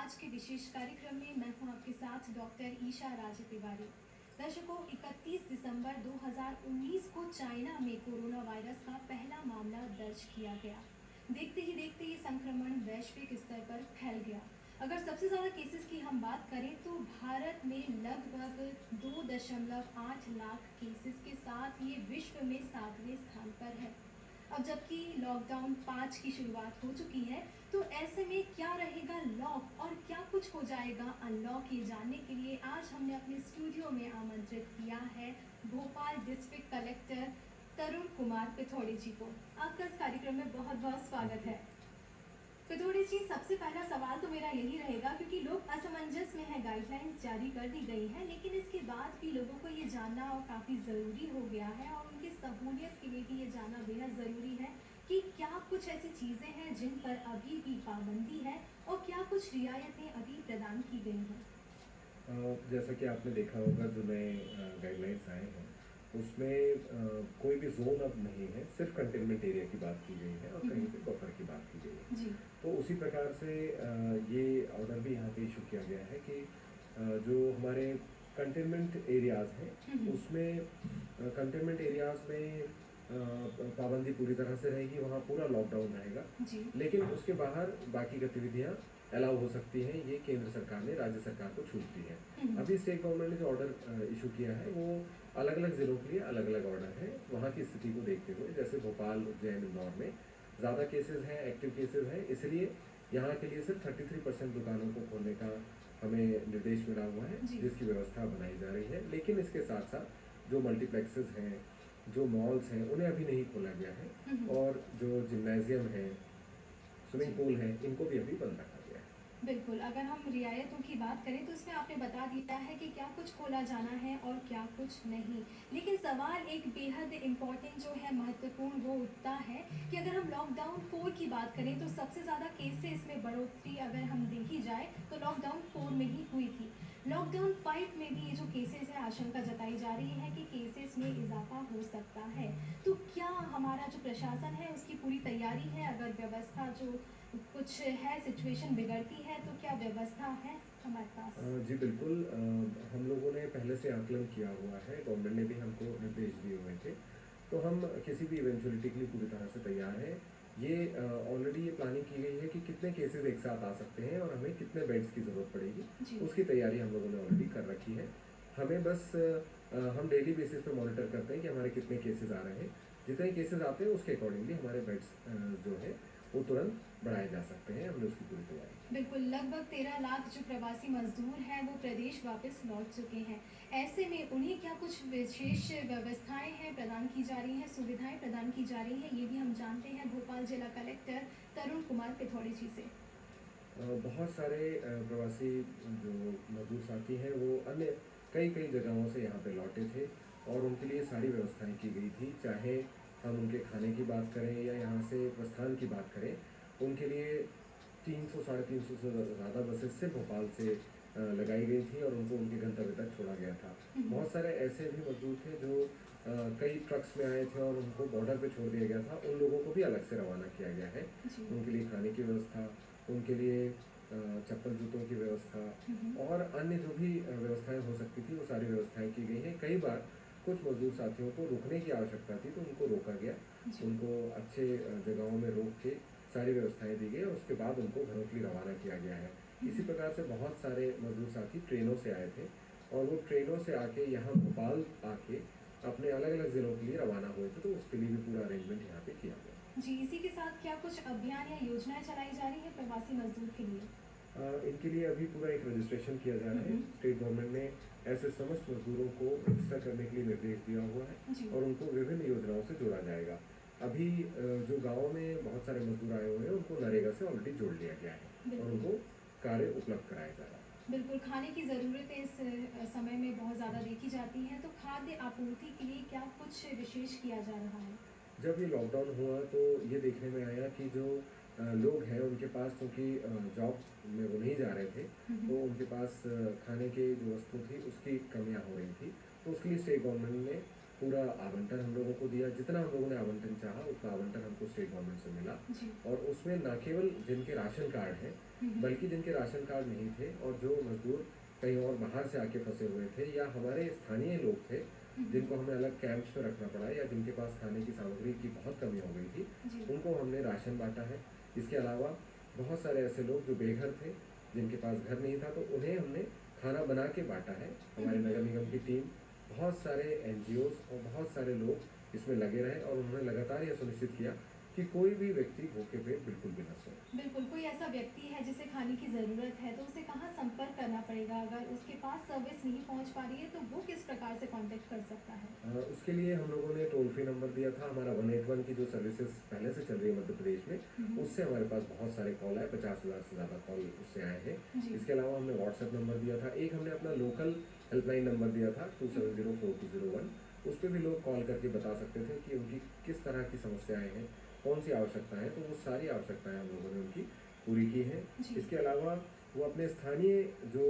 आज के विशेष कार्यक्रम में मैं हूं आपके साथ डॉक्टर ईशा राजे तिवारी। दर्शकों, 31 दिसंबर 2019 को चाइना में कोरोना वायरस का पहला मामला दर्ज किया गया। देखते ही देखते ये संक्रमण वैश्विक स्तर पर फैल गया। अगर सबसे ज़्यादा केसेस की हम बात करें तो भारत में लगभग 2.8 लाख केसेस के साथ ये विश्व में 7वें स्थान पर है। अब जबकि लॉकडाउन 5 की शुरुआत हो चुकी है, तो ऐसे में क्या रहेगा लॉक और क्या कुछ हो जाएगा अनलॉक, ये जानने के लिए आज हमने अपने स्टूडियो में आमंत्रित किया है भोपाल डिस्ट्रिक्ट कलेक्टर तरुण कुमार पिथौड़े जी को। आपका इस कार्यक्रम में बहुत बहुत स्वागत है। पिथौड़े जी, सबसे पहला सवाल तो मेरा यही रहेगा, क्योंकि लोग असमंजस में है, गाइडलाइंस जारी कर दी गई है, लेकिन इसके बाद भी लोगों को ये जानना और काफ़ी ज़रूरी हो गया है और उनकी सहूलियत के लिए भी ये जानना बेहद ज़रूरी है कि क्या कुछ ऐसी चीज़ें हैं जिन पर अभी भी पाबंदी है और क्या कुछ रियायतें अभी प्रदान की गई हैं। जैसा कि आपने देखा होगा, जो नए गाइडलाइंस आए हैं उसमें कोई भी जोन अब नहीं है, सिर्फ कंटेनमेंट एरिया की बात की गई है और कहीं पे बफर की बात की गई है। जी। तो उसी प्रकार से ये ऑर्डर भी यहाँ पे इशू किया गया है कि जो हमारे कंटेनमेंट एरियाज हैं उसमें कंटेनमेंट एरियाज में पाबंदी पूरी तरह से रहेगी, वहाँ पूरा लॉकडाउन रहेगा। जी। लेकिन उसके बाहर बाकी गतिविधियाँ अलाउ हो सकती हैं, ये केंद्र सरकार ने राज्य सरकार को छूट दी है। अभी स्टेट गवर्नमेंट ने जो ऑर्डर इशू किया है वो अलग अलग जिलों के लिए अलग अलग ऑर्डर है, वहाँ की स्थिति को देखते हुए। जैसे भोपाल, उज्जैन, इंदौर में ज़्यादा केसेस हैं, एक्टिव केसेस हैं, इसलिए यहाँ के लिए सिर्फ 33% दुकानों को खोलने का हमें निर्देश मिला हुआ है, जिसकी व्यवस्था बनाई जा रही है। लेकिन इसके साथ साथ जो मल्टीप्लेक्सेस हैं, जो मॉल्स हैं, उन्हें अभी नहीं खोला गया है और जो जिम्नाजियम है, स्विमिंग पूल है, इनको भी अभी बंद रखा गया है। बिल्कुल, अगर हम रियायतों की बात करें तो इसमें आपने बता दिया है कि क्या कुछ खोला जाना है और क्या कुछ नहीं, लेकिन सवाल एक बेहद इम्पॉर्टेंट जो है, महत्वपूर्ण, वो उठता है कि अगर हम लॉकडाउन 4 की बात करें तो सबसे ज़्यादा केसेस में बढ़ोतरी अगर हम देखी जाए तो लॉकडाउन 4 में ही हुई थी। लॉकडाउन 5 में भी ये जो केसेस है, आशंका जताई जा रही है कि केसेस में इजाफा हो सकता है। तो क्या हमारा जो प्रशासन है उसकी पूरी तैयारी है? अगर व्यवस्था जो कुछ है, सिचुएशन बिगड़ती है, तो क्या व्यवस्था है हमारे पास? जी बिल्कुल, हम लोगों ने पहले से आकलन किया हुआ है, गवर्नमेंट ने भी हमको निर्देश दिए हुए थे, तो हम किसी भी इवेंचुअलिटी के लिए पूरी तरह से तैयार हैं। ये ऑलरेडी ये प्लानिंग की गई है कि कितने केसेस एक साथ आ सकते हैं और हमें कितने बेड्स की ज़रूरत पड़ेगी, उसकी तैयारी हम लोगों ने ऑलरेडी कर रखी है। हमें बस हम डेली बेसिस पे मॉनिटर करते हैं कि हमारे कितने केसेस आ रहे हैं। जितने केसेस आते हैं उसके अकॉर्डिंगली हमारे बेड्स जो है वो तुरंत बढ़ाए जा सकते हैं, हमने उसकी पूरी तैयारी। बिल्कुल, लगभग 13 लाख जो प्रवासी मजदूर हैं वो प्रदेश वापस लौट चुके हैं। ऐसे में उन्हें क्या कुछ विशेष व्यवस्थाएं हैं प्रदान की जा रही हैं, सुविधाएं प्रदान की जा रही हैं, ये भी हम जानते हैं भोपाल जिला कलेक्टर तरुण कुमार पिथौड़े जी से। बहुत सारे प्रवासी जो मजदूर साथी हैं वो अन्य कई कई जगहों से यहाँ पे लौटे थे और उनके लिए सारी व्यवस्थाएं की गई थी। चाहे हम उनके खाने की बात करें या यहाँ से प्रस्थान की बात करें, उनके लिए 300 साढ़े 300 से ज़्यादा बसेस से भोपाल से लगाई गई थी और उनको उनके गंतव्य तक छोड़ा गया था। बहुत सारे ऐसे भी मजदूर थे जो कई ट्रक्स में आए थे और उनको बॉर्डर पे छोड़ दिया गया था, उन लोगों को भी अलग से रवाना किया गया है। उनके लिए खाने की व्यवस्था, उनके लिए चप्पल जूतों की व्यवस्था और अन्य जो भी व्यवस्थाएं हो सकती थी वो सारी व्यवस्थाएं की गई हैं। कई बार कुछ मजदूर साथियों को रुकने की आवश्यकता थी तो उनको रोका गया, उनको अच्छे जगहों में रोक के सारी व्यवस्थाएं दी गई और उसके बाद उनको घरों के लिए रवाना किया गया है। इसी प्रकार से बहुत सारे मजदूर साथी ट्रेनों से आए थे और वो ट्रेनों से आके यहाँ भोपाल आके अपने अलग अलग ज़िलों के लिए रवाना हुए थे, तो उसके लिए भी पूरा अरेंजमेंट यहाँ पे किया गया। जी, इसी के साथ क्या कुछ अभियान या योजनाएं चलाई जा रही है प्रवासी मजदूर के लिए? इनके लिए अभी पूरा एक रजिस्ट्रेशन किया जा रहा है। स्टेट गवर्नमेंट ने ऐसे समस्त मजदूरों को रजिस्टर करने के लिए निर्देश दिया हुआ है और उनको विभिन्न योजनाओं से जोड़ा जाएगा। अभी जो गाँव में बहुत सारे मजदूर आए हुए हैं उनको नरेगा से ऑलरेडी जोड़ लिया गया है और उनको कार्य उपलब्ध कराया जा रहा है। बिल्कुल, खाने की ज़रूरतें इस समय में बहुत ज़्यादा देखी जाती हैं, तो खाद्य आपूर्ति के लिए क्या कुछ विशेष किया जा रहा है? जब ये लॉकडाउन हुआ तो ये देखने में आया कि जो लोग हैं उनके पास, क्योंकि जॉब में वो नहीं जा रहे थे, तो उनके पास खाने के जो वस्तु थी उसकी कमियां हो रही थी। तो उसके लिए स्टेट गवर्नमेंट ने पूरा आवंटन हम लोगों को दिया। जितना हम लोगों ने आवंटन चाहा उतना आवंटन हमको स्टेट गवर्नमेंट से मिला और उसमें न केवल जिनके राशन कार्ड हैं बल्कि जिनके राशन कार्ड नहीं थे और जो मजदूर कहीं और बाहर से आके फंसे हुए थे या हमारे स्थानीय लोग थे जिनको हमें अलग कैंप्स में रखना पड़ा या जिनके पास खाने की सामग्री की बहुत कमी हो गई थी, जी। उनको हमने राशन बांटा है। इसके अलावा बहुत सारे ऐसे लोग जो बेघर थे, जिनके पास घर नहीं था, तो उन्हें हमने खाना बना के बांटा है। हमारे नगर निगम की टीम, बहुत सारे एनजीओज और बहुत सारे लोग इसमें लगे रहे और उन्होंने लगातार यह सुनिश्चित किया कि कोई भी व्यक्ति भूखे पेट बिल्कुल भी ना सोए। बिल्कुल, कोई ऐसा व्यक्ति है जिसे खाने की ज़रूरत है, तो उसे कहाँ संपर्क करना पड़ेगा? अगर उसके पास सर्विस नहीं पहुँच पा रही है, तो वो किस प्रकार से कॉन्टैक्ट कर सकता है? उसके लिए हम लोगों ने टोल फ्री नंबर दिया था। हमारा 181 की जो सर्विसेज पहले से चल रही है मध्य प्रदेश में, उससे हमारे पास बहुत सारे कॉल आए, 50,000 से ज़्यादा कॉल उससे आए हैं। जी। इसके अलावा हमने व्हाट्सएप नंबर दिया था। एक हमने अपना लोकल हेल्पलाइन नंबर दिया था 2704 उस पर भी लोग कॉल करके बता सकते थे कि उनकी किस तरह की समस्याएं हैं, कौन सी आवश्यकता है, तो वो सारी आवश्यकताएं हम लोगों ने उनकी पूरी की हैं। जी। इसके अलावा वो अपने स्थानीय जो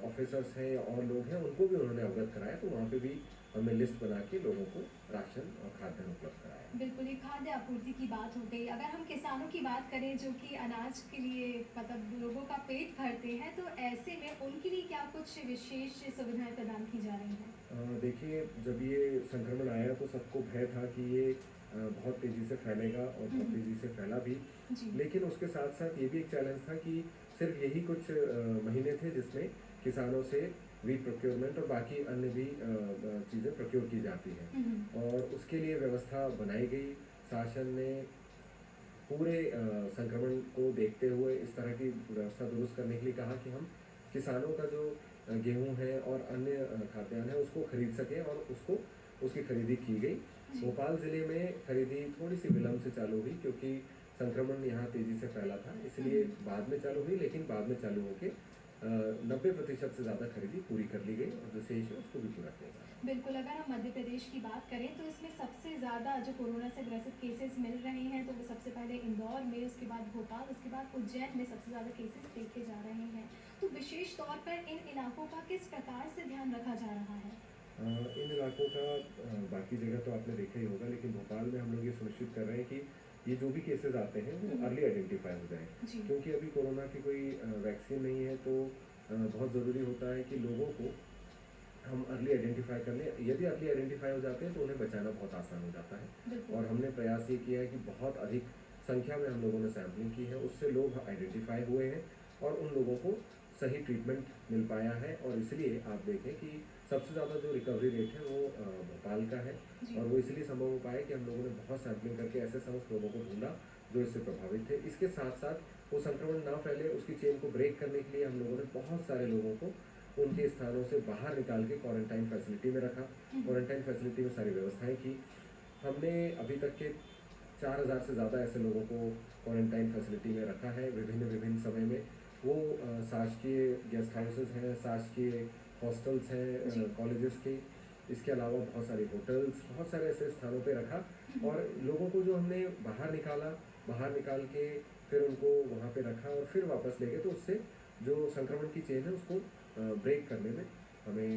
ऑफिसर्स हैं या और लोग हैं उनको भी उन्होंने अवगत कराया, तो वहाँ पे भी हमने लिस्ट बना के लोगों को राशन और खाद्यान्न उपलब्ध कराया। बिल्कुल, ये खाद्य आपूर्ति की बात हो गई। अगर हम किसानों की बात करें जो कि अनाज के लिए मतलब लोगों का पेट भरते हैं, तो ऐसे में उनके लिए क्या कुछ विशेष सुविधाएँ प्रदान की जा रही हैं? देखिए, जब ये संक्रमण आया तो सबको भय था कि ये बहुत तेज़ी से फैलेगा और बहुत तेज़ी से फैला भी। जी। लेकिन उसके साथ-साथ ये भी एक चैलेंज था कि सिर्फ़ यही कुछ महीने थे जिसमें किसानों से वीट प्रोक्योरमेंट और बाकी अन्य भी चीज़ें प्रोक्योर की जाती हैं और उसके लिए व्यवस्था बनाई गई। शासन ने पूरे संक्रमण को देखते हुए इस तरह की व्यवस्था दुरुस्त करने के लिए कहा कि हम किसानों का जो गेहूँ है और अन्य खाद्यान्न है उसको खरीद सकें और उसको उसकी खरीदी की गई। जी। भोपाल ज़िले में खरीदी थोड़ी सी विलम्ब से चालू हुई क्योंकि संक्रमण यहाँ तेज़ी से फैला था, इसलिए बाद में चालू हुई, लेकिन बाद में चालू होके 90% से ज़्यादा खरीदी पूरी कर ली गई और जो शेष है उसको भी पूरा किया जा रहा है। बिल्कुल, अगर हम मध्य प्रदेश की बात करें तो इसमें सबसे ज़्यादा जो कोरोना से ग्रसित केसेस मिल रहे हैं, तो वो सबसे पहले इंदौर में, उसके बाद भोपाल, उसके बाद उज्जैन में सबसे ज़्यादा केसेस देखे जा रहे हैं। तो विशेष तौर पर इन इलाकों का किस प्रकार से ध्यान रखा जा रहा है? इन इलाकों का बाकी जगह तो आपने देखा ही होगा, लेकिन भोपाल में हम लोग ये सुनिश्चित कर रहे हैं कि ये जो भी केसेस आते हैं वो अर्ली आइडेंटिफाई हो जाएँ। जी। क्योंकि अभी कोरोना की कोई वैक्सीन नहीं है, तो बहुत ज़रूरी होता है कि लोगों को हम अर्ली आइडेंटिफाई कर लें। यदि अर्ली आइडेंटिफाई हो जाते हैं तो उन्हें बचाना बहुत आसान हो जाता है बिल्कुल। और हमने प्रयास ये किया है कि बहुत अधिक संख्या में हम लोगों ने सैम्पलिंग की है, उससे लोग आइडेंटिफाई हुए हैं और उन लोगों को सही ट्रीटमेंट मिल पाया है और इसलिए आप देखें कि सबसे ज़्यादा जो रिकवरी रेट है वो भोपाल का है जी। और वो इसलिए संभव हो पाया कि हम लोगों ने बहुत सैम्पलिंग करके ऐसे समस्त लोगों को ढूंढा जो इससे प्रभावित थे। इसके साथ साथ वो संक्रमण ना फैले उसकी चेन को ब्रेक करने के लिए हम लोगों ने बहुत सारे लोगों को उनके स्थानों से बाहर निकाल के क्वारंटाइन फैसिलिटी में रखा। क्वारंटाइन फैसिलिटी में सारी व्यवस्थाएं की। हमने अभी तक के 4,000 से ज़्यादा ऐसे लोगों को क्वारंटाइन फैसिलिटी में रखा है विभिन्न विभिन्न समय में। वो शासकीय गेस्ट हाउसेस हैं, शासकीय हॉस्टल्स जी। हैं कॉलेजेस के। इसके अलावा बहुत सारे होटल्स, बहुत सारे ऐसे स्थानों पे रखा और लोगों को जो हमने बाहर निकाला, बाहर निकाल के फिर उनको वहाँ पे रखा और फिर वापस ले गए, तो उससे जो संक्रमण की चेन है उसको ब्रेक करने में हमें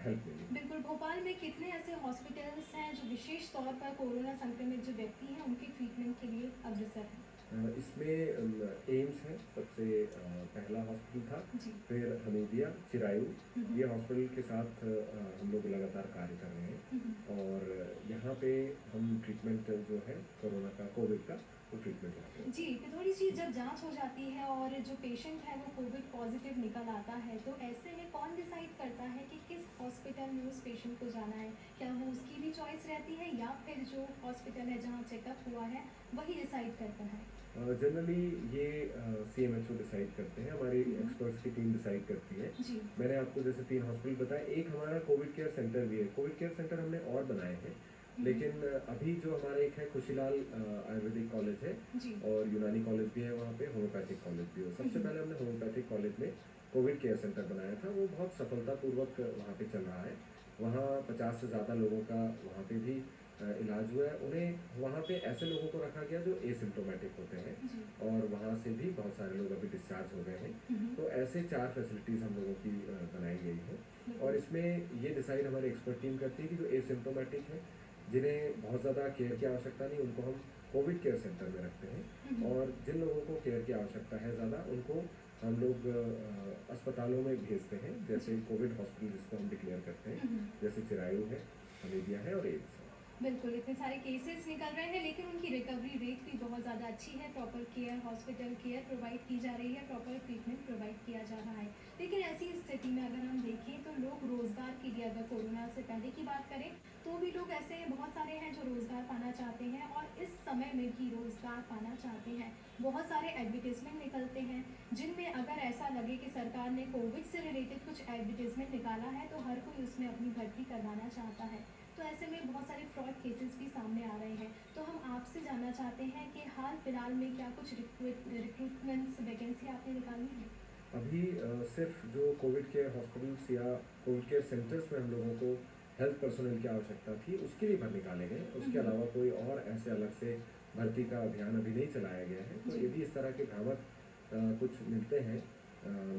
हेल्प मिली। बिल्कुल, भोपाल में कितने ऐसे हॉस्पिटल्स हैं जो विशेष तौर पर कोरोना संक्रमित जो व्यक्ति हैं उनके ट्रीटमेंट के लिए अग्रसर हैं? इसमें एम्स है सबसे पहला हॉस्पिटल था, जी। फिर हमीदिया, चिरायू, हम्म। ये हॉस्पिटल के साथ हम लोग लगातार कार्य कर रहे हैं और यहाँ पे हम ट्रीटमेंट जो है कोरोना का, कोविड का, वो ट्रीटमेंट यहाँ पे। जी, फिर थोड़ी सी जब जांच हो जाती है और जो पेशेंट है वो कोविड पॉजिटिव निकल आता है, तो ऐसे में कौन डिसाइड करता है कि किस हॉस्पिटल में उस पेशेंट को जाना है? क्या वो उसकी भी चॉइस रहती है या फिर जो हॉस्पिटल है जहाँ चेकअप हुआ है वही डिसाइड करता है? जनरली ये सीएमएचओ डिसाइड करते हैं, हमारी एक्सपर्ट्स की टीम डिसाइड करती है। जी। मैंने आपको जैसे 3 हॉस्पिटल बताए, एक हमारा कोविड केयर सेंटर भी है। कोविड केयर सेंटर हमने और बनाए हैं, लेकिन अभी जो हमारा एक है खुशीलाल आयुर्वेदिक कॉलेज है जी। और यूनानी कॉलेज भी है वहाँ पे, होम्योपैथिक कॉलेज भी है। सबसे पहले हमने होम्योपैथिक कॉलेज में कोविड केयर सेंटर बनाया था, वो बहुत सफलतापूर्वक वहाँ पे चल रहा है। वहाँ 50 से ज़्यादा लोगों का वहाँ पे भी इलाज हुआ है। उन्हें वहाँ पे ऐसे लोगों को रखा गया जो एसिम्प्टोमेटिक होते हैं जी। और वहाँ से भी बहुत सारे लोग अभी डिस्चार्ज हो गए हैं। तो ऐसे 4 फैसिलिटीज़ हम लोगों की बनाई गई हैं और इसमें ये डिसाइड हमारी एक्सपर्ट टीम करती है कि जो एसिम्प्टोमेटिक है, जिन्हें बहुत ज़्यादा केयर की आवश्यकता नहीं, उनको हम कोविड केयर सेंटर में रखते हैं, और जिन लोगों को केयर की आवश्यकता है ज़्यादा, उनको हम लोग अस्पतालों में भेजते हैं, जैसे कोविड हॉस्पिटल जिसको हम डिक्लेयर करते हैं, जैसे चिरायू है, हमीदिया है और एम्स है। बिल्कुल, इतने सारे केसेस निकल रहे हैं लेकिन उनकी रिकवरी रेट भी बहुत ज़्यादा अच्छी है। Proper care, hospital care provide की जा रही है, प्रॉपर ट्रीटमेंट प्रोवाइड किया जा रहा है। लेकिन ऐसी स्थिति में अगर हम देखें तो लोग रोज़गार के लिए, अगर कोरोना से पहले की बात करें तो भी लोग ऐसे बहुत सारे हैं जो रोज़गार पाना चाहते हैं और इस समय में भी रोज़गार पाना चाहते हैं। बहुत सारे एडवर्टाइजमेंट निकलते हैं जिनमें अगर ऐसा लगे कि सरकार ने कोविड से रिलेटेड कुछ एडवर्टाइजमेंट निकाला है तो हर कोई उसमें अपनी भर्ती करवाना चाहता है। तो ऐसे में बहुत सारे फ्रॉड केसेस भी सामने आ रहे हैं। तो हम आपसे जानना चाहते हैं कि हाल फिलहाल में क्या कुछ रिक्रूटमेंट्स वैकेंसी आपने निकाली है? अभी सिर्फ जो कोविड केयर हॉस्पिटल्स या कोविड केयर सेंटर्स में हम लोगों को हेल्थ पर्सोनल की आवश्यकता थी, उसके लिए भर निकाले गए। उसके अलावा कोई और ऐसे अलग से भर्ती का अभियान अभी नहीं चलाया गया है। तो जी। यदि इस तरह के भ्रामक कुछ मिलते हैं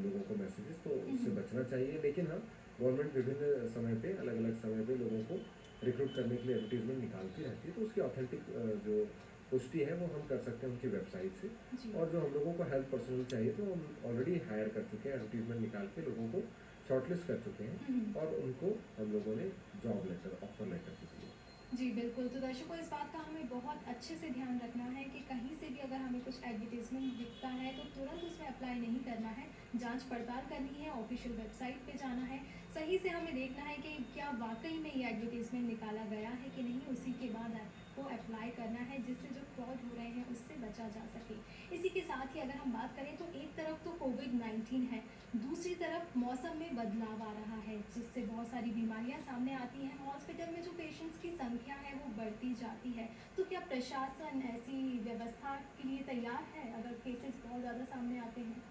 लोगों को मैसेजेस, तो उससे बचना चाहिए। लेकिन हाँ, गवर्नमेंट विभिन्न समय पे, अलग अलग समय पे लोगों को रिक्रूट करने के लिए एडवर्टीजमेंट निकालती रहती है, तो उसकी ऑथेंटिक जो पुष्टि है वो हम कर सकते हैं उनकी वेबसाइट से। जी। और जो हम लोगों को हेल्थ पर्सनल चाहिए तो हम ऑलरेडी हायर कर चुके हैं, एडवर्टीजमेंट निकाल के लोगों को शॉर्टलिस्ट कर चुके हैं, और उनको हम लोगों ने जॉब लेटर, ऑफर लेटर भी दिए। जी बिल्कुल, तो दर्शकों इस बात का हमें बहुत अच्छे से ध्यान रखना है कि कहीं से भी अगर हमें कुछ एडवर्टाइजमेंट दिखता है तो तुरंत उसमें अप्लाई नहीं करना है। जांच पड़ताल करनी है, ऑफिशियल वेबसाइट पे जाना है, सही से हमें देखना है कि क्या वाकई में ये एडवर्टाइजमेंट निकाला गया है कि नहीं, उसी के बाद आपको अप्लाई करना है, जिससे जो फ्रॉड हो रहे हैं उससे बचा जा सके। इसी के साथ ही अगर हम बात करें तो एक तरफ तो कोविड-19 है, दूसरी तरफ मौसम में बदलाव आ रहा है जिससे बहुत सारी बीमारियां सामने आती हैं। हॉस्पिटल में जो पेशेंट्स की संख्या है वो बढ़ती जाती है। तो क्या प्रशासन ऐसी व्यवस्था के लिए तैयार है अगर केसेस बहुत ज़्यादा सामने आते हैं?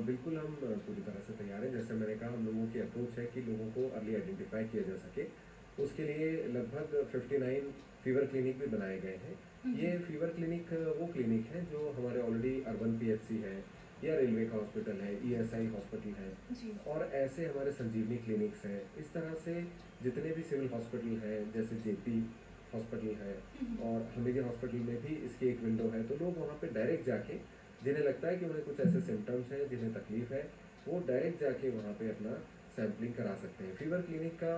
बिल्कुल, हम पूरी तरह से तैयार हैं। जैसे मैंने कहा, हम लोगों की अप्रोच है कि लोगों को अर्ली आइडेंटिफाई किया जा सके। उसके लिए लगभग 59 फीवर क्लिनिक भी बनाए गए हैं। ये फीवर क्लिनिक वो क्लिनिक है जो हमारे ऑलरेडी अर्बन पीएचसी है, या रेलवे का हॉस्पिटल है, ईएसआई हॉस्पिटल है, जी। और ऐसे हमारे संजीवनी क्लिनिक्स हैं। इस तरह से जितने भी सिविल हॉस्पिटल हैं, जैसे जेपी हॉस्पिटल है, और हमीदिया हॉस्पिटल में भी इसकी एक विंडो है, तो लोग वहाँ पे डायरेक्ट जाके, जिन्हें लगता है कि उन्हें कुछ ऐसे सिम्टम्स हैं, जिन्हें तकलीफ है, वो डायरेक्ट जाके वहाँ पे अपना सैम्पलिंग करा सकते हैं। फीवर क्लिनिक का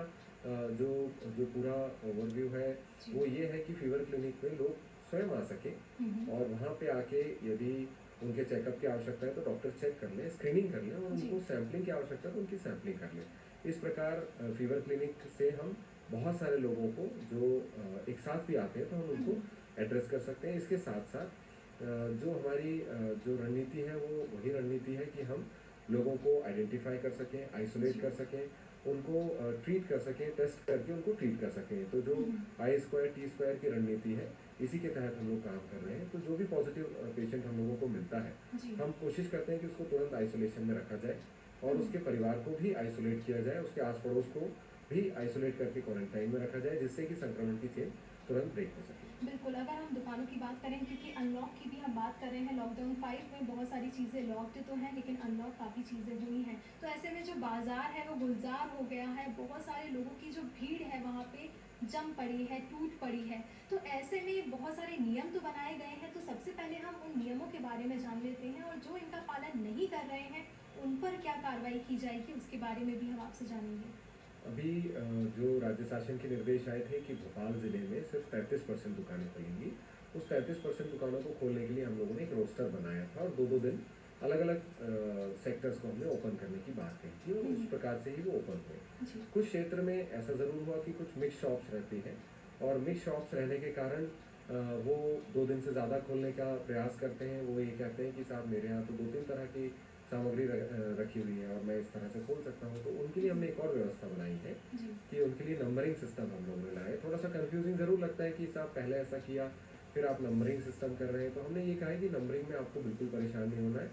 जो जो पूरा ओवरव्यू है जी। वो ये है कि फीवर क्लिनिक में लोग स्वयं आ सकें, और वहाँ पे आके यदि उनके चेकअप की आवश्यकता है तो डॉक्टर चेक कर लें, स्क्रीनिंग कर लें, और जी। उनको सैम्पलिंग की आवश्यकता है तो उनकी सैम्पलिंग कर लें। इस प्रकार फीवर क्लिनिक से हम बहुत सारे लोगों को जो एक साथ भी आते हैं तो हम उनको एड्रेस कर सकते हैं। इसके साथ साथ जो हमारी जो रणनीति है वो वही रणनीति है कि हम लोगों को आइडेंटिफाई कर सकें, आइसोलेट जी। कर सकें, उनको ट्रीट कर सकें, टेस्ट करके उनको ट्रीट कर सकें। तो जो आई स्क्वायर टी स्क्वायर की रणनीति है, इसी के तहत हम लोग काम कर रहे हैं। तो जो भी पॉजिटिव पेशेंट हम लोगों को मिलता है, जी। हम कोशिश करते हैं कि उसको तुरंत आइसोलेशन में रखा जाए, और उसके परिवार को भी आइसोलेट किया जाए, उसके आस पड़ोस को भी आइसोलेट करके क्वारंटाइन में रखा जाए, जिससे कि संक्रमण की चेन तुरंत ब्रेक हो सके। बिल्कुल, अगर हम दुकानों की बात करें, क्योंकि अनलॉक की भी हम बात कर रहे हैं, लॉकडाउन 5 में बहुत सारी चीज़ें लॉक्ड तो हैं लेकिन अनलॉक काफ़ी चीज़ें हुई हैं। तो ऐसे में जो बाज़ार है वो गुलजार हो गया है, बहुत सारे लोगों की जो भीड़ है वहाँ पे जम पड़ी है, टूट पड़ी है। तो ऐसे में बहुत सारे नियम तो बनाए गए हैं, तो सबसे पहले हम उन नियमों के बारे में जान लेते हैं, और जो इनका पालन नहीं कर रहे हैं उन पर क्या कार्रवाई की जाएगी उसके बारे में भी हम आपसे जानेंगे। अभी जो राज्य शासन के निर्देश आए थे कि भोपाल ज़िले में सिर्फ 33% दुकानें खुलेंगी, उस 33% दुकानों को खोलने के लिए हम लोगों ने एक रोस्टर बनाया था, और 2-2 दिन अलग अलग सेक्टर्स को हमने ओपन करने की बात कही थी, और उस प्रकार से ही वो ओपन हुए। जी। कुछ क्षेत्र में ऐसा ज़रूर हुआ कि कुछ मिक्स शॉप्स रहती हैं, और मिक्स शॉप्स रहने के कारण वो 2 दिन से ज़्यादा खोलने का प्रयास करते हैं। वो ये कहते हैं कि साहब, मेरे यहाँ तो 2-3 तरह की सामग्री रखी हुई है और मैं इस तरह से खोल सकता हूँ। तो उनके लिए हमने एक और व्यवस्था बनाई है जी। कि उनके लिए नंबरिंग सिस्टम हम लोगों ने लाया है। थोड़ा सा कंफ्यूजिंग ज़रूर लगता है कि साहब पहले ऐसा किया, फिर आप नंबरिंग सिस्टम कर रहे हैं। तो हमने ये कहा है कि नंबरिंग में आपको बिल्कुल परेशान नहीं होना है।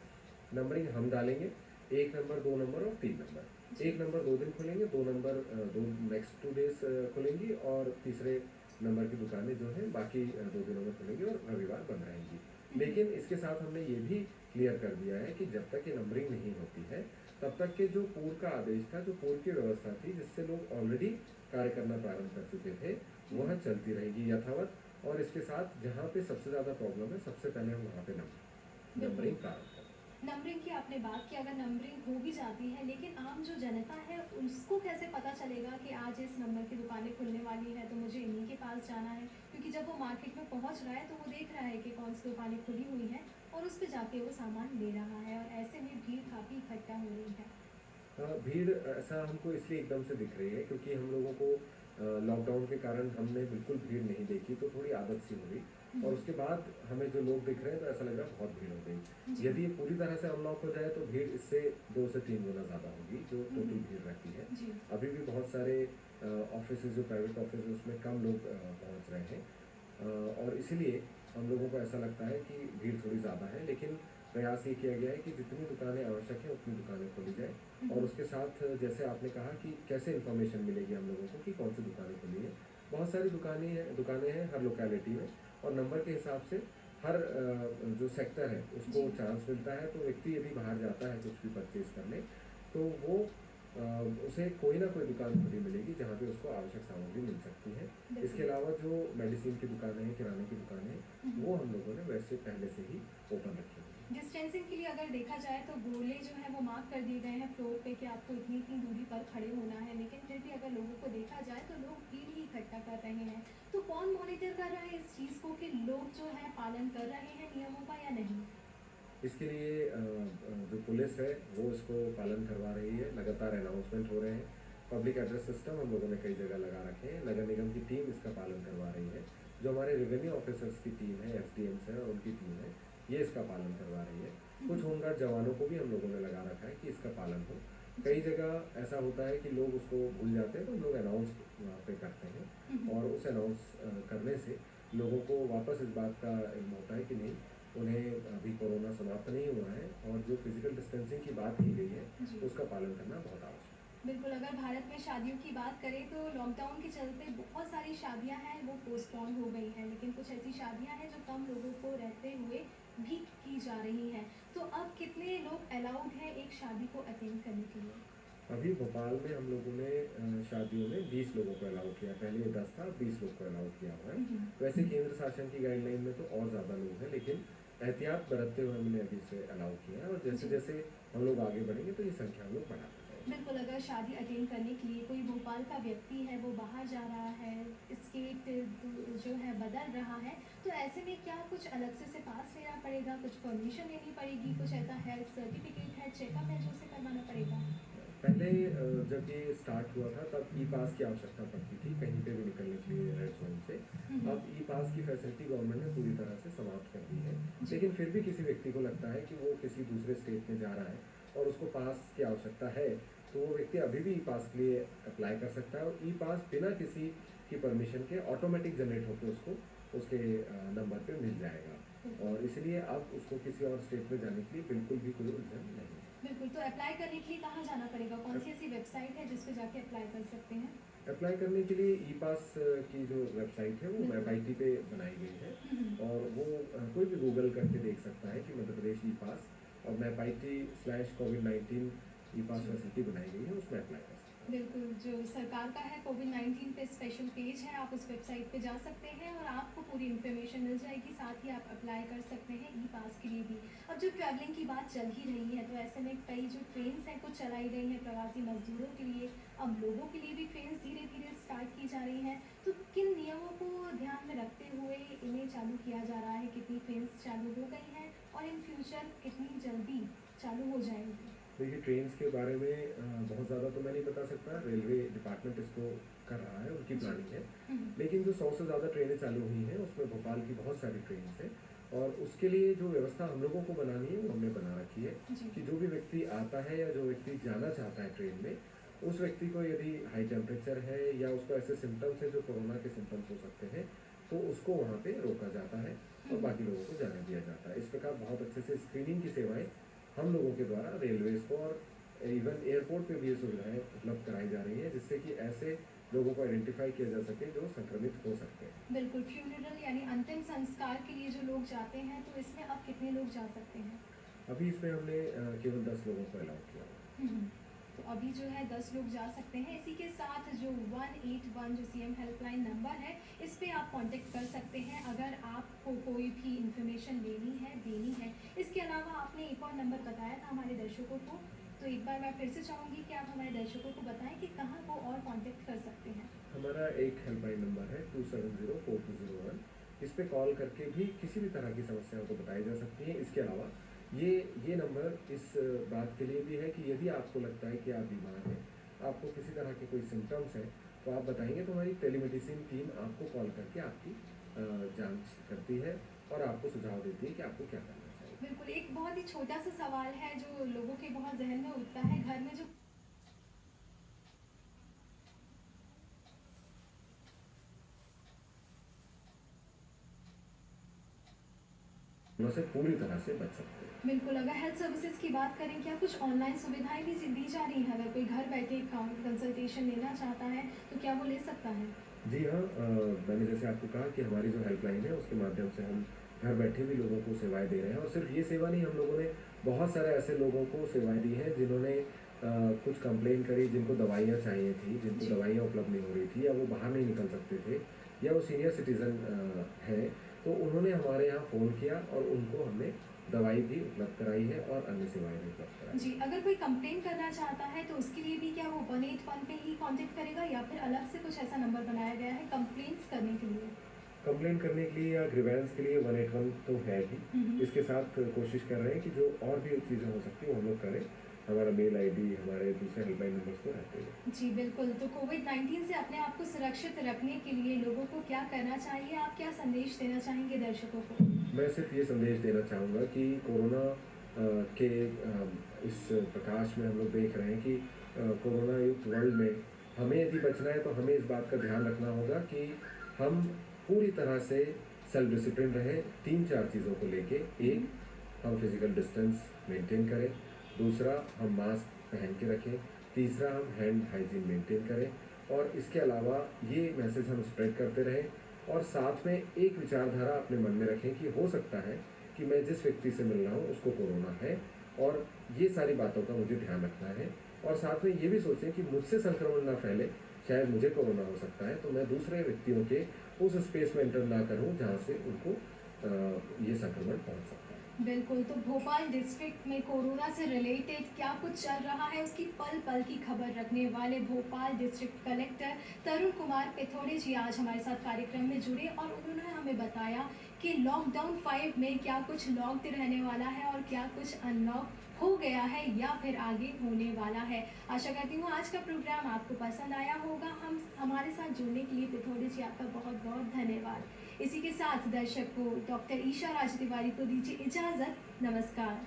नंबरिंग हम डालेंगे, 1 नंबर, 2 नंबर और 3 नंबर। 1 नंबर 2 दिन खुलेंगे, 2 नंबर दो नेक्स्ट 2 डेज खुलेंगी, और तीसरे नंबर की दुकानें जो हैं बाकी 2 दिनों में खुलेंगी और रविवार बंद रहेंगी। लेकिन इसके साथ हमने ये भी क्लियर कर दिया है कि जब तक ये नंबरिंग नहीं होती है, तब तक के जो पूर्व का आदेश था, जो पूर्व की व्यवस्था थी, जिससे लोग ऑलरेडी कार्य करना प्रारंभ कर चुके थे, वह चलती रहेगी यथावत। और इसके साथ जहाँ पे सबसे ज़्यादा प्रॉब्लम है, सबसे पहले हम वहाँ पे नंबरिंग प्रारंभ करें। नंबरिंग की आपने बात की, अगर नंबरिंग हो भी जाती है, लेकिन आम जो जनता है उसको कैसे पता चलेगा कि आज इस नंबर की दुकानें खुलने वाली है तो मुझे इन्हीं के पास जाना है? क्योंकि जब वो मार्केट में पहुंच रहा है तो वो देख रहा है कि कौन सी दुकानें खुली हुई हैं और उस पे जाके वो सामान ले रहा है, और ऐसे में भीड़ काफ़ी इकट्ठा हो रही है। भीड़ ऐसा हमको इसलिए एकदम से दिख रही है क्योंकि हम लोगों को लॉकडाउन के कारण हमने बिल्कुल भीड़ नहीं देखी, तो थोड़ी आदत सी हो गई। और हम्म, उसके बाद हमें जो लोग दिख रहे हैं तो ऐसा लग रहा है बहुत भीड़ हो गई। जी। यदि ये पूरी तरह से अनलॉक हो जाए तो भीड़ इससे 2 से 3 गुना ज़्यादा होगी जो हम्म, टोटल भीड़ रहती है। जी। अभी भी बहुत सारे ऑफिस जो प्राइवेट ऑफिस है उसमें कम लोग पहुंच रहे हैं। और इसीलिए हम लोगों को ऐसा लगता है कि भीड़ थोड़ी ज़्यादा है, लेकिन प्रयास ये किया गया है कि जितनी दुकानें आवश्यक हैं उतनी दुकानें खोली जाए। और हम्म, उसके साथ जैसे आपने कहा कि कैसे इन्फॉर्मेशन मिलेगी हम लोगों को कि कौन सी दुकानें खुली हैं। बहुत सारी दुकानें हैं हर लोकेलिटी में, और नंबर के हिसाब से हर जो सेक्टर है उसको जी। चांस मिलता है। तो व्यक्ति यदि बाहर जाता है कुछ भी परचेज करने, तो वो उसे कोई ना कोई दुकान खुली मिलेगी जहाँ पे उसको आवश्यक सामग्री मिल सकती है। इसके बिल्कुल। अलावा जो मेडिसिन की दुकानें हैं, किराने की दुकानें हैं, हम्म। वो हम लोगों ने वैसे पहले से ही ओपन रखी हुई हैं। डिस्टेंसिंग के लिए अगर देखा जाए तो गोले जो है वो मार्क कर दिए गए हैं फ्लोर पे कि आपको इतनी इतनी दूरी पर खड़े होना है, लेकिन फिर भी अगर लोगों को देखा जाए तो लोग भीड़ ही इकट्ठा कर रहे हैं। तो कौन मॉनिटर कर रहा है इस चीज़ को कि लोग जो है पालन कर रहे हैं नियमों का या नहीं? इसके लिए जो पुलिस है वो इसको पालन करवा रही है, लगातार अनाउंसमेंट हो रहे हैं। पब्लिक एड्रेस सिस्टम हम लोगों ने कई जगह लगा रखे हैं, नगर निगम की टीम इसका पालन करवा रही है। जो हमारे रेवेन्यू ऑफिसर्स की टीम है, एसडीएम्स हैं और उनकी टीम है, ये इसका पालन करवा रही है। कुछ हम्म, होमगार्ड जवानों को भी हम लोगों ने लगा रखा है कि इसका पालन हो। जी। कई जगह ऐसा होता है कि लोग उसको भूल जाते हैं, तो लोग अनाउंस वहाँ पे करते हैं, हम्म, और उस अनाउंस करने से लोगों को वापस इस बात का इल्म होता है कि नहीं, उन्हें अभी कोरोना समाप्त नहीं हुआ है, और जो फिजिकल डिस्टेंसिंग की बात की गई है जी। उसका पालन करना बहुत आवश्यक बिल्कुल, अगर भारत में शादियों की बात करें तो लॉकडाउन के चलते बहुत सारी शादियां हैं वो पोस्टपोन हो गई हैं, लेकिन कुछ ऐसी शादियां हैं जो कम लोगों को रहते हुए भी की जा रही हैं। तो अब कितने लोग अलाउड हैं एक शादी को अटेंड करने के लिए? है। अभी भोपाल में हम लोगों ने शादियों में 20 लोगों को अलाउ किया, पहले ये 10 था, 20 लोग को अलाउ किया हुआ है। हम्म, वैसे केंद्र शासन की गाइडलाइन में तो और ज़्यादा लोग हैं, लेकिन एहतियात बरतते हुए हमने अभी से अलाउ किया है, और जैसे जी। जैसे हम लोग आगे बढ़ेंगे तो ये संख्या हम लोग बढ़ाते जाएंगे। बिल्कुल, अगर शादी अटेंड करने के लिए कोई भोपाल का व्यक्ति है वो बाहर जा रहा है, स्टेट जो है बदल रहा है, तो ऐसे में क्या कुछ अलग से पास लेना पड़ेगा, कुछ परमिशन लेनी पड़ेगी, कुछ ऐसा हेल्थ सर्टिफिकेट है, चेकअप है जो उसे करवाना पड़ेगा? पहले जब ये स्टार्ट हुआ था तब ई पास की आवश्यकता पड़ती थी कहीं पे भी निकलने के लिए रेड जोन से। हम्म, अब ई पास की फैसिलिटी गवर्नमेंट ने पूरी तरह से समाप्त कर दी है। जी। लेकिन फिर भी किसी व्यक्ति को लगता है कि वो किसी दूसरे स्टेट में जा रहा है और उसको पास की आवश्यकता है, तो वो व्यक्ति अभी भी ई पास के लिए अप्लाई कर सकता है, और ई पास बिना किसी की परमिशन के ऑटोमेटिक जनरेट होकर उसको उसके नंबर पे मिल जाएगा। बिल्कुल। और इसलिए अब उसको किसी और स्टेट में जाने के लिए बिल्कुल भी कोई उलझन नहीं है। बिल्कुल, तो अप्लाई करने के लिए कहाँ जाना पड़ेगा? कौन सी ऐसी वेबसाइट है जिस पे जाके अप्लाई कर सकते हैं? अप्लाई करने के लिए ई पास की जो वेबसाइट है वो बिल्कुल। MapIT पे बनाई गई है, हम्म, और वो कोई भी गूगल करके देख सकता है कि मध्य प्रदेश ई पास, और MapIT/COVID-19 ई पास जी। फैसिलिटी बनाई गई है, उसमें अप्लाई कर सकता बिल्कुल, जो सरकार का है कोविड-19 पे स्पेशल पेज है, आप उस वेबसाइट पे जा सकते हैं और आपको पूरी इन्फॉर्मेशन मिल जाएगी, साथ ही आप अप्लाई कर सकते हैं ई पास के लिए भी। अब जो ट्रैवलिंग की बात चल ही रही है तो ऐसे में कई जो ट्रेन्स हैं कुछ चलाई गई हैं प्रवासी मजदूरों के लिए, अब लोगों के लिए भी ट्रेन्स धीरे धीरे स्टार्ट की जा रही हैं। तो किन नियमों को ध्यान में रखते हुए इन्हें चालू किया जा रहा है? कितनी ट्रेन्स चालू हो गई हैं और इन फ्यूचर कितनी जल्दी चालू हो जाएंगी? देखिए, ट्रेन्स के बारे में बहुत ज़्यादा तो मैं नहीं बता सकता, रेलवे डिपार्टमेंट इसको कर रहा है, उनकी जी। प्लानिंग है। हम्म, लेकिन जो 100 से ज़्यादा ट्रेनें चालू हुई हैं उसमें भोपाल की बहुत सारी ट्रेन्स हैं, और उसके लिए जो व्यवस्था हम लोगों को बनानी है वो हमने बना रखी है जी। कि जो भी व्यक्ति आता है या जो व्यक्ति जाना चाहता है ट्रेन में, उस व्यक्ति को यदि हाई टेम्परेचर है या उसको ऐसे सिम्टम्स हैं जो कोरोना के सिम्टम्स हो सकते हैं, तो उसको वहाँ पे रोका जाता है और हम्म, बाकी लोगों को जाने दिया जाता है। इस प्रकार बहुत अच्छे से स्क्रीनिंग की सेवाएं हम लोगों के द्वारा रेलवेज को और इवन एयरपोर्ट पे भी ये सुविधाएं उपलब्ध कराई जा रही हैं, जिससे कि ऐसे लोगों को आइडेंटिफाई किया जा सके जो संक्रमित हो सकते हैं। बिल्कुल, फ्यूनरल यानी अंतिम संस्कार के लिए जो लोग जाते हैं तो इसमें अब कितने लोग जा सकते हैं? अभी इसमें हमने केवल 10 लोगों को अलाउ किया हुआ है। हम्म, तो अभी जो है 10 लोग जा सकते हैं। इसी के साथ जो 181 जो सीएम हेल्पलाइन नंबर है, इस पे आप कांटेक्ट कर सकते हैं अगर आपको कोई भी इंफॉर्मेशन लेनी है, देनी है। इसके अलावा आपने एक और नंबर बताया था हमारे दर्शकों को, तो एक बार मैं फिर से चाहूँगी कि आप हमारे दर्शकों को बताएं कि कहाँ वो और कांटेक्ट कर सकते हैं। हमारा एक हेल्पलाइन नंबर है 270421। इस पे कॉल करके भी किसी भी तरह की समस्याओं को बताई जा सकती है। इसके अलावा ये नंबर इस बात के लिए भी है कि यदि आपको लगता है कि आप बीमार हैं, आपको किसी तरह के कोई सिम्टम्स हैं, तो आप बताएंगे तो हमारी टेलीमेडिसिन टीम आपको कॉल करके आपकी जांच करती है और आपको सुझाव देती है कि आपको क्या करना चाहिए। बिल्कुल, एक बहुत ही छोटा सा सवाल है जो लोगों के बहुत जहन में उठता है, घर में जो से पूरी तरह से बच सकते हैं। बिल्कुल, अगर हेल्थ सर्विसेज की बात करें, क्या कुछ ऑनलाइन सुविधाएं भी दी जा रही हैं? अगर कोई घर बैठे कंसल्टेशन लेना चाहता है तो क्या वो ले सकता है? जी हाँ, मैंने जैसे आपको कहा कि हमारी जो हेल्पलाइन है उसके माध्यम से हम घर बैठे भी लोगों को सेवाएं दे रहे हैं। और सिर्फ ये सेवा नहीं, हम लोगों ने बहुत सारे ऐसे लोगों को सेवाएं दी हैं जिन्होंने कुछ कंप्लेन करी, जिनको दवाइयाँ चाहिए थी, जिनको जी। दवाइयाँ उपलब्ध नहीं हो रही थी, या वो बाहर नहीं निकल सकते थे, या वो सीनियर सिटीज़न है, तो उन्होंने हमारे यहाँ फ़ोन किया और उनको हमने दवाई भी उपलब्ध कराई है और अन्य सेवाएं भी उपलब्ध कराई जी, हैं। अगर कोई कंप्लेन करना चाहता है तो उसके लिए भी क्या वो 181 पे ही कांटेक्ट करेगा या फिर अलग से कुछ ऐसा नंबर बनाया गया है कंप्लेंट्स करने के लिए? कंप्लेन करने के लिए या ग्रीवेंस के लिए 181 तो है ही। इसके साथ कोशिश कर रहे हैं कि जो और भी चीज़ें हो सकती हैं वो हम लोग करें। हमारा मेल आईडी, हमारे दूसरे हेल्पलाइन नंबर्स तो रहते हैं। जी बिल्कुल, तो कोविड-19 से अपने आप को सुरक्षित रखने के लिए लोगों को क्या करना चाहिए? आप क्या संदेश देना चाहेंगे दर्शकों को? मैं सिर्फ ये संदेश देना चाहूँगा कि कोरोना के इस प्रकाश में हम लोग देख रहे हैं कि कोरोना युक्त वर्ल्ड में हमें यदि बचना है तो हमें इस बात का ध्यान रखना होगा कि हम पूरी तरह से सेल्फ डिसिप्लिन रहें 3-4 चीज़ों को लेके। एक, हम फिजिकल डिस्टेंस मेंटेन करें। दूसरा, हम मास्क पहन के रखें। तीसरा, हम हैंड हाइजीन मेंटेन करें। और इसके अलावा ये मैसेज हम स्प्रेड करते रहें। और साथ में एक विचारधारा अपने मन में रखें कि हो सकता है कि मैं जिस व्यक्ति से मिल रहा हूँ उसको कोरोना है, और ये सारी बातों का मुझे ध्यान रखना है। और साथ में ये भी सोचें कि मुझसे संक्रमण ना फैले, शायद मुझे कोरोना हो सकता है, तो मैं दूसरे व्यक्तियों के उस स्पेस में एंटर ना करूँ जहाँ से उनको ये संक्रमण पहुँच सकता है। बिल्कुल, तो भोपाल डिस्ट्रिक्ट में कोरोना से रिलेटेड क्या कुछ चल रहा है उसकी पल पल की खबर रखने वाले भोपाल डिस्ट्रिक्ट कलेक्टर तरुण कुमार पिथोड़े जी आज हमारे साथ कार्यक्रम में जुड़े और उन्होंने हमें बताया कि लॉकडाउन 5 में क्या कुछ लॉक्ड रहने वाला है और क्या कुछ अनलॉक हो गया है या फिर आगे होने वाला है। आशा करती हूँ आज का प्रोग्राम आपको पसंद आया होगा। हम हमारे साथ जुड़ने के लिए पिथोड़े जी आपका बहुत बहुत धन्यवाद। इसी के साथ दर्शक को डॉक्टर ईशा राज तिवारी को दीजिए इजाज़त। नमस्कार।